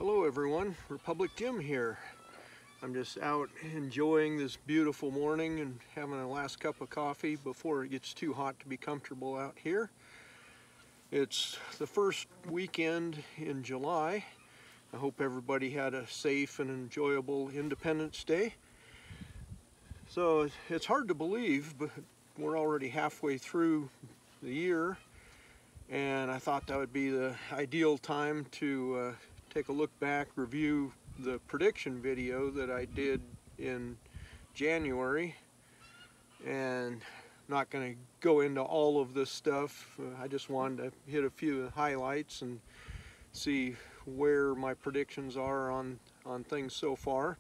Hello everyone, Republic Jim here. I'm just out enjoying this beautiful morning and having a last cup of coffee before it gets too hot to be comfortable out here. It's the first weekend in July. I hope everybody had a safe and enjoyable Independence Day. So it's hard to believe, but we're already halfway through the year, and I thought that would be the ideal time to take a look back, review the prediction video that I did in January. And not going to go into all of this stuff. I just wanted to hit a few highlights and see where my predictions are on things so far.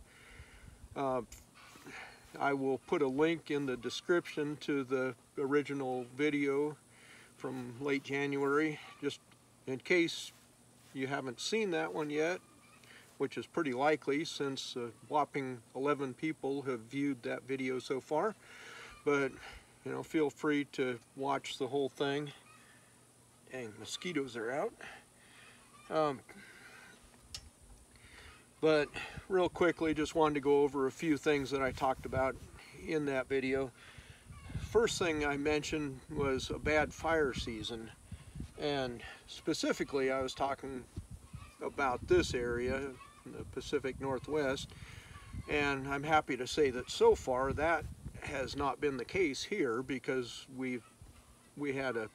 I will put a link in the description to the original video from late January, just in case you haven't seen that one yet, which is pretty likely since a whopping 11 people have viewed that video so far. But you know, feel free to watch the whole thing. Dang, mosquitoes are out. But real quickly, just wanted to go over a few things that I talked about in that video. First thing I mentioned was a bad fire season, and specifically I was talking about this area, the Pacific Northwest, and I'm happy to say that so far that has not been the case here, because we had a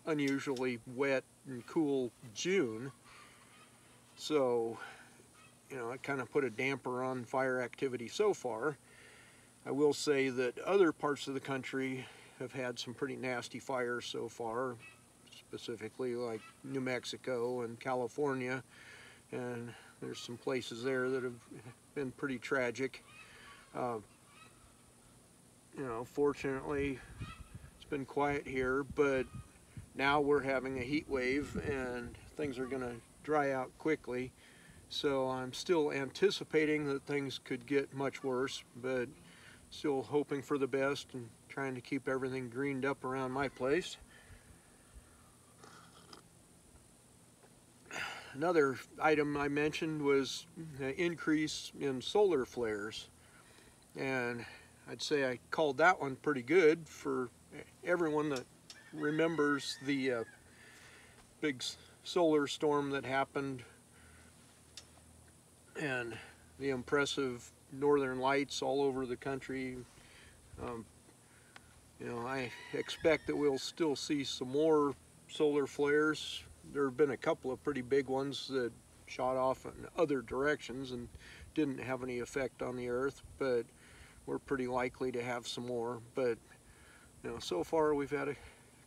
unusually wet and cool June. So you know, it kind of put a damper on fire activity so far. I will say that other parts of the country have had some pretty nasty fires so far, specifically like New Mexico and California, and there's some places there that have been pretty tragic. You know, fortunately it's been quiet here, but now we're having a heat wave and things are going to dry out quickly. So I'm still anticipating that things could get much worse, but still hoping for the best and trying to keep everything greened up around my place. Another item I mentioned was an increase in solar flares, and I'd say I called that one pretty good for everyone that remembers the big solar storm that happened and the impressive northern lights all over the country. You know, I expect that we'll still see some more solar flares. There have been a couple of pretty big ones that shot off in other directions and didn't have any effect on the earth, but we're pretty likely to have some more. But you know, so far we've had a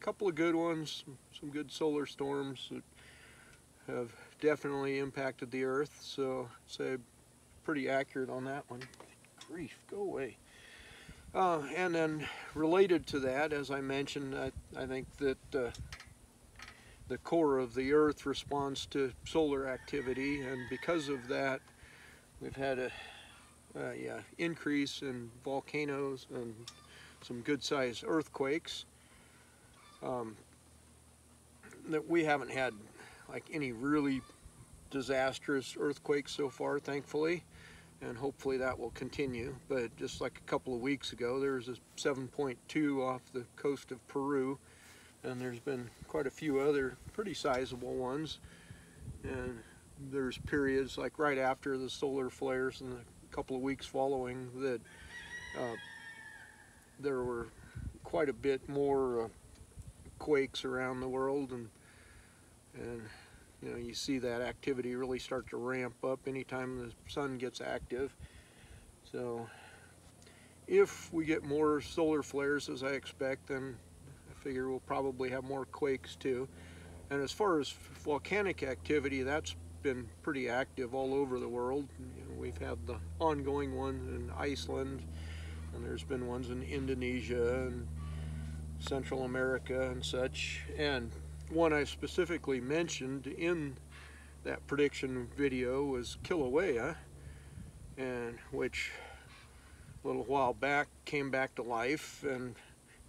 couple of good ones, some good solar storms that have definitely impacted the earth, so I'd say pretty accurate on that one. Grief, go away. And then related to that, as I mentioned, I think that the core of the earth responds to solar activity, and because of that we've had a increase in volcanoes and some good-sized earthquakes. That we haven't had like any really disastrous earthquakes so far, thankfully, and hopefully that will continue. But just like a couple of weeks ago, there was a 7.2 off the coast of Peru, and there's been quite a few other pretty sizable ones. And there's periods like right after the solar flares and a couple of weeks following that there were quite a bit more quakes around the world, and you know, you see that activity really start to ramp up anytime the sun gets active. So if we get more solar flares, as I expect, then I figure we'll probably have more quakes too. And as far as volcanic activity, that's been pretty active all over the world. You know, we've had the ongoing ones in Iceland, and there's been ones in Indonesia and Central America and such. And one I specifically mentioned in that prediction video was Kilauea, and which a little while back came back to life, and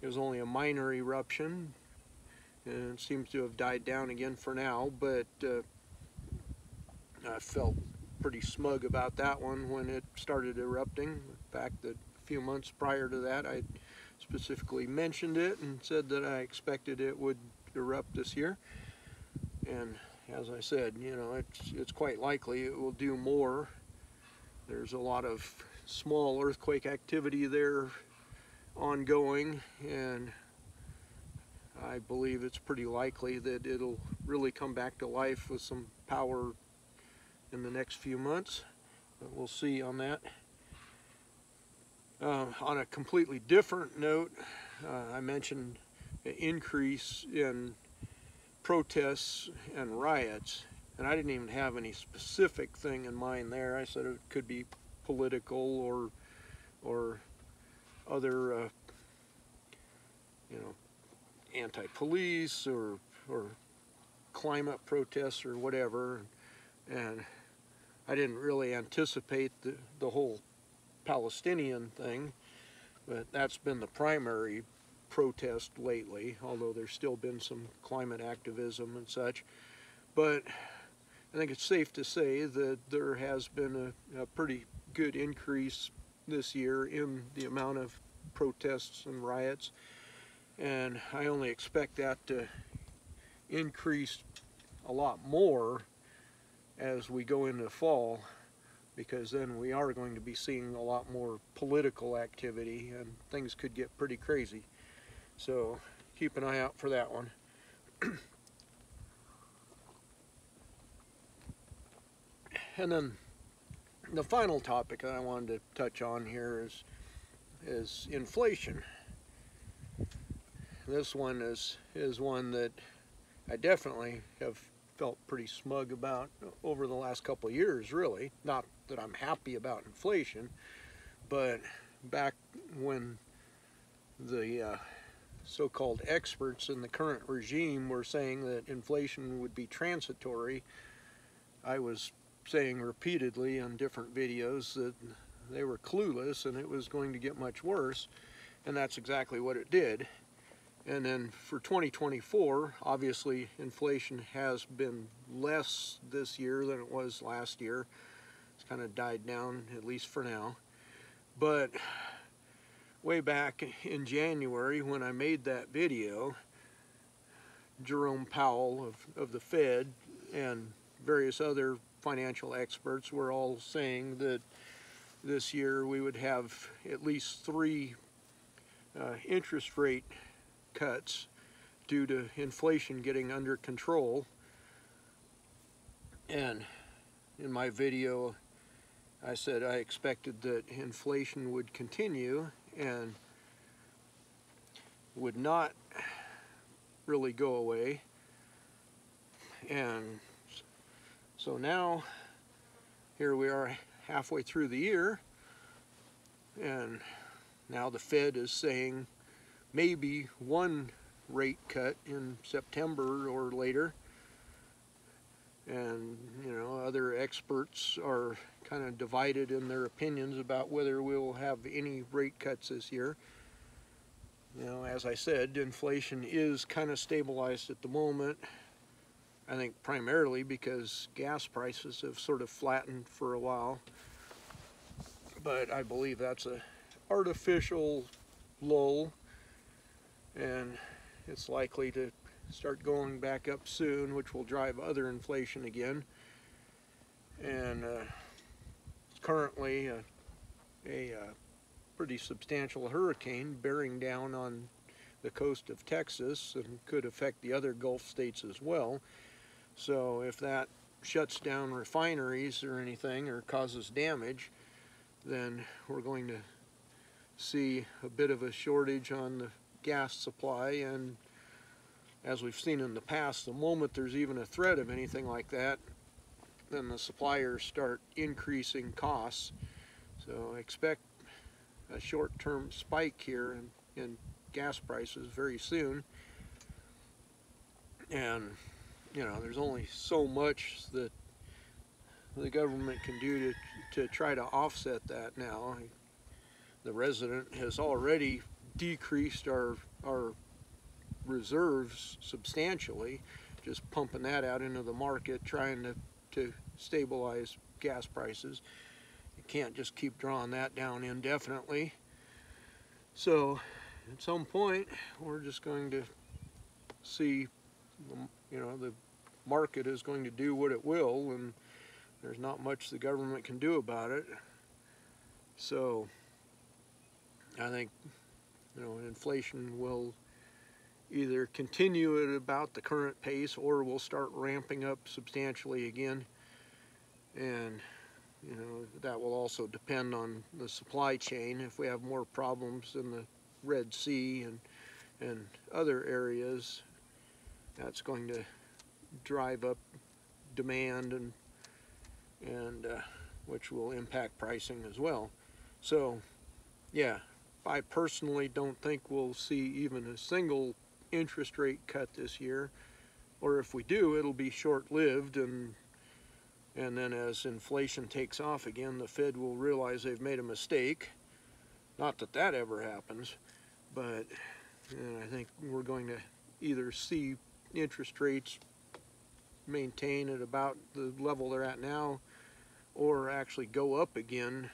it was only a minor eruption and it seems to have died down again for now, but I felt pretty smug about that one when it started erupting. In fact, that a few months prior to that, I specifically mentioned it and said that I expected it would erupt this year. And as I said, you know, it's quite likely it will do more. There's a lot of small earthquake activity there ongoing, and I believe it's pretty likely that it'll really come back to life with some power in the next few months. But we'll see on that. On a completely different note, I mentioned an increase in protests and riots, and I didn't even have any specific thing in mind there. I said it could be political or other you know, anti-police or climate protests or whatever, and I didn't really anticipate the whole Palestinian thing, but that's been the primary protest lately, although there's still been some climate activism and such. But I think it's safe to say that there has been a pretty good increase this year in the amount of protests and riots, and I only expect that to increase a lot more as we go into fall, because then we are going to be seeing a lot more political activity and things could get pretty crazy. So keep an eye out for that one. And then the final topic that I wanted to touch on here is inflation. This one is one that I definitely have felt pretty smug about over the last couple of years, really. Not that I'm happy about inflation, but back when the so-called experts in the current regime were saying that inflation would be transitory, I was saying repeatedly on different videos that they were clueless and it was going to get much worse, and that's exactly what it did. And then for 2024, obviously inflation has been less this year than it was last year. It's kind of died down, at least for now. But way back in January when I made that video, Jerome Powell of the Fed and various other financial experts were all saying that this year we would have at least 3 interest rate cuts due to inflation getting under control. And in my video I said I expected that inflation would continue and would not really go away. And so now here we are halfway through the year, and now the Fed is saying maybe 1 rate cut in September or later. And you know, other experts are kind of divided in their opinions about whether we'll have any rate cuts this year. You know, as I said, inflation is kind of stabilized at the moment. I think primarily because gas prices have sort of flattened for a while. But I believe that's an artificial lull, and it's likely to start going back up soon, which will drive other inflation again. And currently a pretty substantial hurricane bearing down on the coast of Texas and could affect the other Gulf states as well. So if that shuts down refineries or anything or causes damage, then we're going to see a bit of a shortage on the gas supply. And as we've seen in the past, the moment there's even a threat of anything like that, then the suppliers start increasing costs. So expect a short-term spike here in gas prices very soon. And you know, there's only so much that the government can do to try to offset that now. The Resident has already decreased our reserves substantially, just pumping that out into the market, trying to stabilize gas prices. You can't just keep drawing that down indefinitely. So at some point we're just going to see, you know, the market is going to do what it will, and there's not much the government can do about it. So I think, you know, inflation will either continue at about the current pace or will start ramping up substantially again. And you know, that will also depend on the supply chain. If we have more problems in the Red Sea and other areas, that's going to drive up demand, and which will impact pricing as well. So yeah, I personally don't think we'll see even a single interest rate cut this year, or if we do, it'll be short-lived, and then as inflation takes off again, the Fed will realize they've made a mistake. Not that that ever happens, but I think we're going to either see interest rates maintain at about the level they're at now, or actually go up again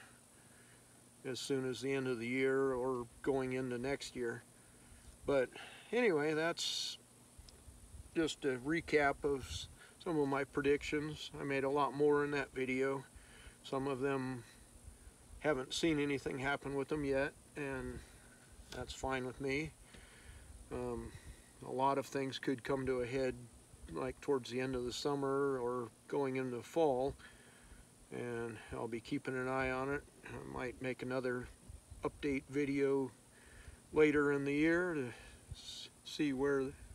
as soon as the end of the year or going into next year. But anyway, that's just a recap of some of my predictions. I made a lot more in that video. Some of them haven't seen anything happen with them yet, and that's fine with me. A lot of things could come to a head like towards the end of the summer or going into fall, and I'll be keeping an eye on it. I might make another update video later in the year to see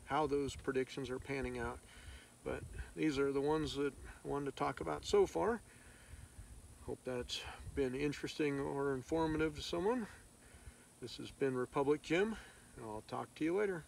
how those predictions are panning out. But these are the ones that I wanted to talk about so far. Hope that's been interesting or informative to someone. This has been Republic Jim, and I'll talk to you later.